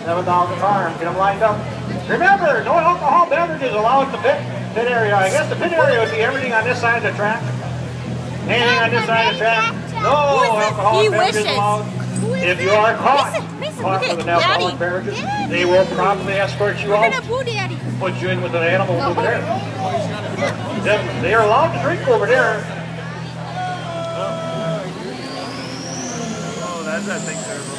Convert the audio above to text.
7,000 farms. Get them lined up. Remember, no alcohol beverages allowed at the pit area. I guess the pit area would be everything on this side of the track. Anything on this side of the track. No alcoholic beverages allowed. If you are caught with an alcoholic beverages, they will promptly escort you out. Put you in with an animal over there. They are allowed to drink over there. Oh, that's that thing terrible.